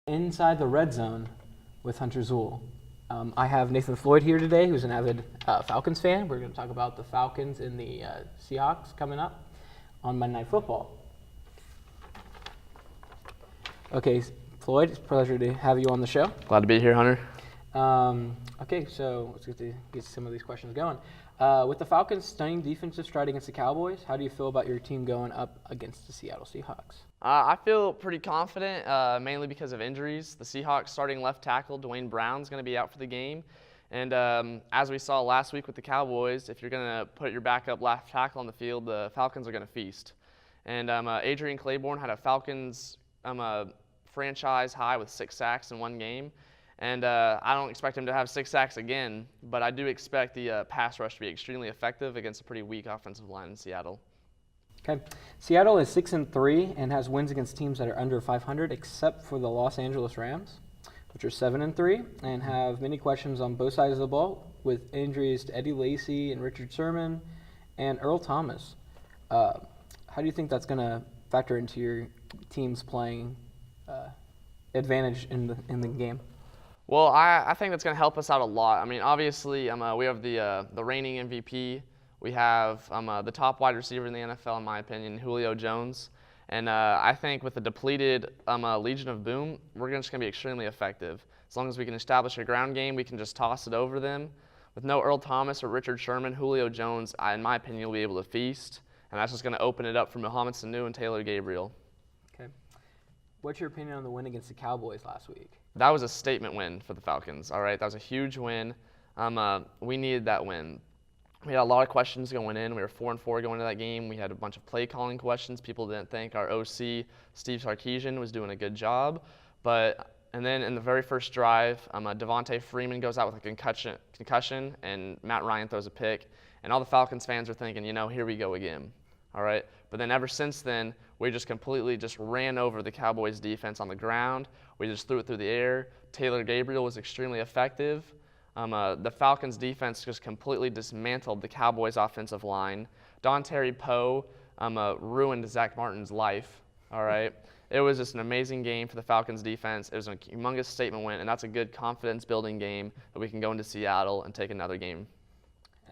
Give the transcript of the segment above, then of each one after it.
Inside the Red Zone with Hunter Zool. I have Nathan Floyd here today, who's an avid Falcons fan. We're going to talk about the Falcons and the Seahawks coming up on Monday Night Football. Okay, Floyd, it's a pleasure to have you on the show. Glad to be here, Hunter. Okay, so let's get some of these questions going. With the Falcons' stunning defensive stride against the Cowboys, how do you feel about your team going up against the Seattle Seahawks? I feel pretty confident, mainly because of injuries. The Seahawks starting left tackle, Dwayne Brown, is going to be out for the game. And as we saw last week with the Cowboys, if you're going to put your backup left tackle on the field, the Falcons are going to feast. And Adrian Claiborne had a Falcons franchise high with 6 sacks in one game. And I don't expect him to have 6 sacks again, but I do expect the pass rush to be extremely effective against a pretty weak offensive line in Seattle. Okay. Seattle is 6-3 and has wins against teams that are under 500, except for the Los Angeles Rams, which are 7-3 and have many questions on both sides of the ball, with injuries to Eddie Lacy and Richard Sherman and Earl Thomas. How do you think that's going to factor into your team's playing advantage in the game? Well, I think that's going to help us out a lot. I mean, obviously, we have the reigning MVP. We have the top wide receiver in the NFL, in my opinion, Julio Jones. And I think with the depleted Legion of Boom, we're just going to be extremely effective. As long as we can establish a ground game, we can just toss it over them. With no Earl Thomas or Richard Sherman, Julio Jones, in my opinion, will be able to feast. And that's just going to open it up for Mohamed Sanu and Taylor Gabriel. Okay. What's your opinion on the win against the Cowboys last week? That was a statement win for the Falcons, all right? That was a huge win. We needed that win. We had a lot of questions going in. We were 4-4 going into that game. We had a bunch of play calling questions. People didn't think our OC, Steve Sarkisian, was doing a good job. And then in the very first drive, Devontae Freeman goes out with a concussion, and Matt Ryan throws a pick. And all the Falcons fans are thinking, here we go again, all right? But then ever since then, we just completely ran over the Cowboys' defense on the ground. We just threw it through the air. Taylor Gabriel was extremely effective. The Falcons' defense just completely dismantled the Cowboys' offensive line. Don Terry Poe ruined Zach Martin's life, all right? It was just an amazing game for the Falcons' defense. It was a humongous statement win, and that's a good confidence-building game that we can go into Seattle and take another game.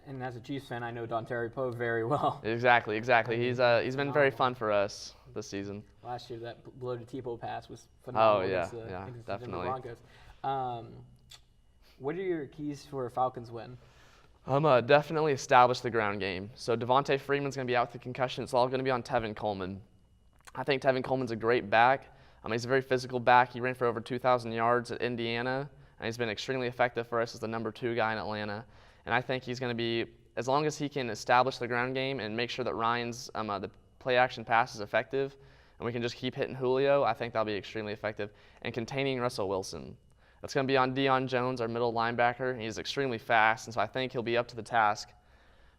And as a Chiefs fan, I know Don Terry Poe very well. Exactly. He's been very fun for us this season. Last year, that bloated Tebow pass was phenomenal against the definitely. Denver Broncos. What are your keys for a Falcons win? Definitely establish the ground game. So Devontae Freeman's going to be out with the concussion. It's all going to be on Tevin Coleman. I think Tevin Coleman's a great back. He's a very physical back. He ran for over 2,000 yards at Indiana, and he's been extremely effective for us as the number 2 guy in Atlanta. And I think he's going to be, as long as he can establish the ground game and make sure that Ryan's the play-action pass is effective, and we can just keep hitting Julio, I think that'll be extremely effective. And containing Russell Wilson. It's going to be on Deion Jones, our middle linebacker. He's extremely fast, and so I think he'll be up to the task.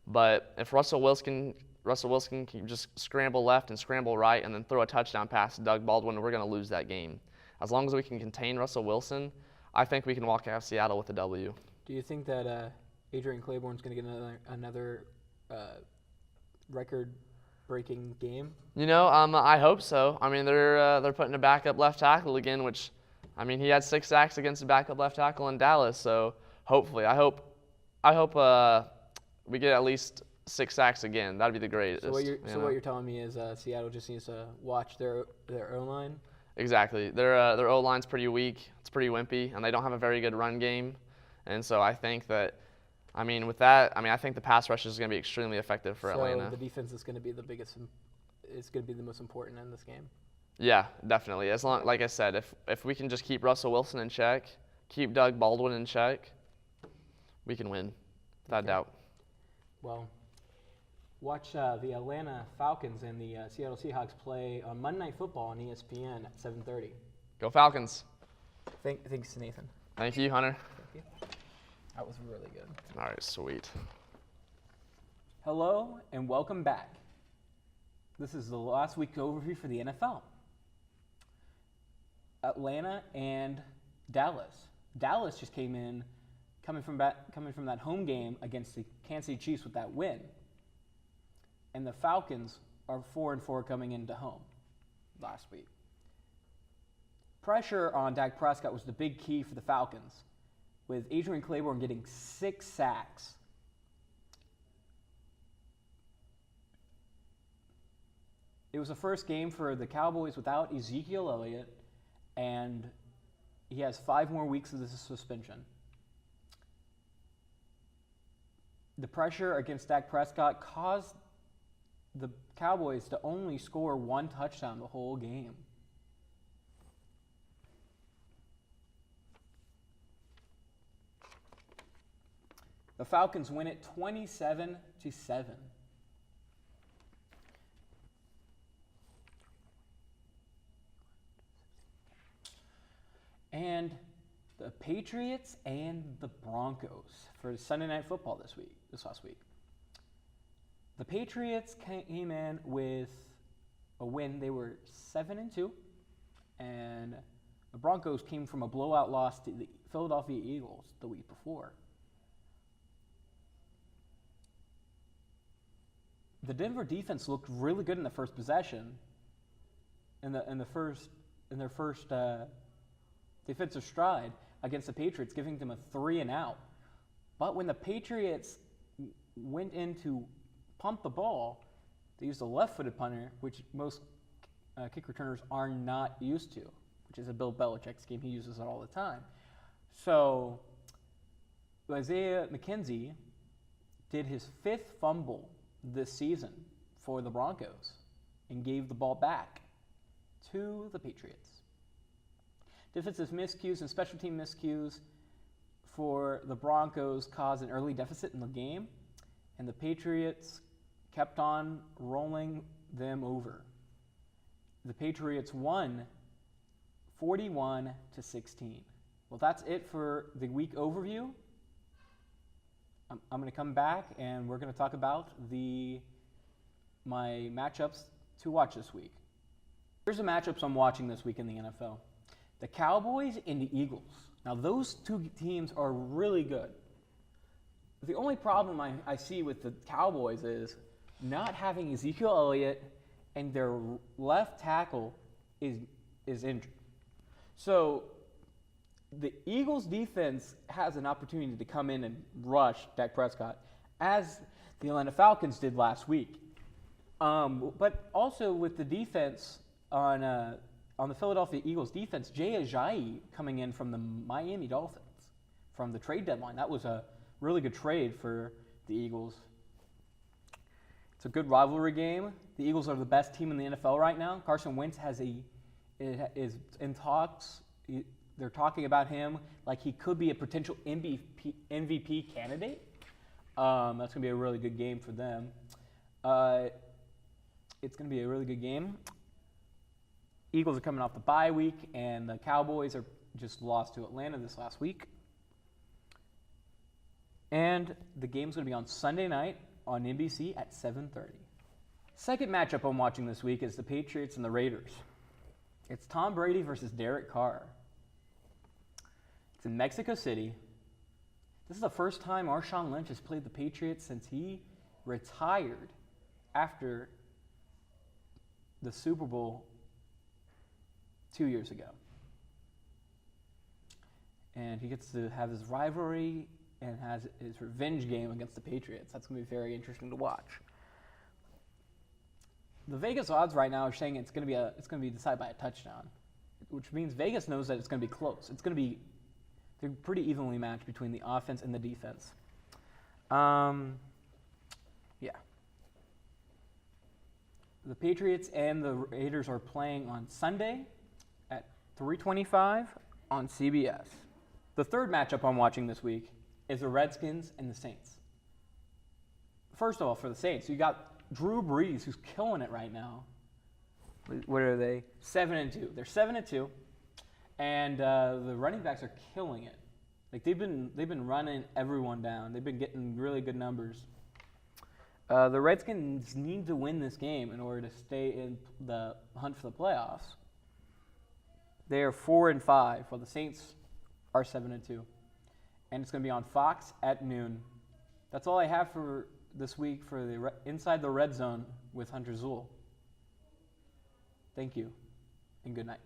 But if Russell Wilson can just scramble left and scramble right and then throw a touchdown pass to Doug Baldwin, we're going to lose that game. As long as we can contain Russell Wilson, I think we can walk out of Seattle with a W. Do you think that Adrian Claiborne's going to get another record-breaking game? I hope so. They're putting a backup left tackle again, which, he had 6 sacks against a backup left tackle in Dallas. So hopefully, I hope we get at least 6 sacks again. That'd be the greatest. So what you're telling me is Seattle just needs to watch their O-line? Exactly. Their O-line's pretty weak. It's pretty wimpy, and they don't have a very good run game. And so I think that, with that, I think the pass rush is going to be extremely effective for Atlanta. So the defense is going to be the biggest. It's going to be the most important in this game. Yeah, definitely. As long, like I said, if we can just keep Russell Wilson in check, keep Doug Baldwin in check, we can win, without doubt. Well, watch the Atlanta Falcons and the Seattle Seahawks play on Monday Night Football on ESPN at 7:30. Go Falcons. Thanks, Nathan. Thank you, Hunter. Thank you. That was really good. All right, sweet. Hello and welcome back. This is the last week overview for the NFL. Atlanta and Dallas. Dallas just coming from that home game against the Kansas City Chiefs with that win. And the Falcons are 4-4 coming into home last week. pressure on Dak Prescott was the big key for the Falcons, with Adrian Claiborne getting 6 sacks. It was the first game for the Cowboys without Ezekiel Elliott, and he has 5 more weeks of this suspension. The pressure against Dak Prescott caused the Cowboys to only score 1 touchdown the whole game. The Falcons win it 27-7. And the Patriots and the Broncos for Sunday Night Football this last week. The Patriots came in with a win. They were 7-2, and the Broncos came from a blowout loss to the Philadelphia Eagles the week before. The Denver defense looked really good in the first possession, in their first defensive stride against the Patriots, giving them a 3-and-out. But when the Patriots went in to pump the ball, they used a left-footed punter, which most kick returners are not used to, which is a Bill Belichick scheme. He uses it all the time. So Isaiah McKenzie did his 5th fumble this season for the Broncos and gave the ball back to the Patriots. Defensive miscues and special team miscues for the Broncos caused an early deficit in the game, and the Patriots kept on rolling them over. The Patriots won 41-16. Well, that's it for the week overview. I'm going to come back and we're going to talk about my matchups to watch this week. Here's the matchups I'm watching this week in the NFL. The Cowboys and the Eagles. Now, those 2 teams are really good. The only problem I see with the Cowboys is not having Ezekiel Elliott, and their left tackle is injured. So the Eagles defense has an opportunity to come in and rush Dak Prescott, as the Atlanta Falcons did last week. But also with the defense on the Philadelphia Eagles defense, Jay Ajayi coming in from the Miami Dolphins from the trade deadline. That was a really good trade for the Eagles. It's a good rivalry game. The Eagles are the best team in the NFL right now. Carson Wentz is in talks. They're talking about him like he could be a potential MVP candidate. That's going to be a really good game for them. It's going to be a really good game. Eagles are coming off the bye week, and the Cowboys are just lost to Atlanta this last week. And the game's going to be on Sunday night on NBC at 7:30. Second matchup I'm watching this week is the Patriots and the Raiders. It's Tom Brady versus Derek Carr. It's in Mexico City. This is the first time Marshawn Lynch has played the Patriots since he retired after the Super Bowl 2 years ago. And he gets to have his rivalry and has his revenge game against the Patriots. That's going to be very interesting to watch. The Vegas odds right now are saying it's going to be decided by a touchdown, which means Vegas knows that it's going to be close. They're pretty evenly matched between the offense and the defense. Yeah. The Patriots and the Raiders are playing on Sunday at 3:25 on CBS. The third matchup I'm watching this week is the Redskins and the Saints. First of all, for the Saints, you got Drew Brees, who's killing it right now. What are they? 7-2. They're 7-2, and the running backs are killing it. Like they've been running everyone down. They've been getting really good numbers. The Redskins need to win this game in order to stay in the hunt for the playoffs. They are 4-5, while the Saints are 7-2. And it's going to be on Fox at noon. That's all I have for this week for the Inside the Red Zone with Hunter Zool. Thank you, and good night.